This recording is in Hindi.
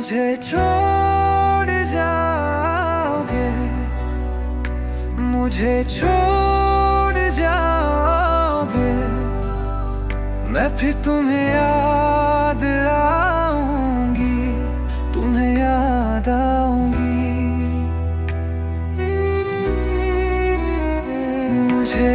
मुझे छोड़ जाओगे, मुझे छोड़ जाओगे, मैं फिर तुम्हें याद आऊंगी, तुम्हें याद आऊंगी। मुझे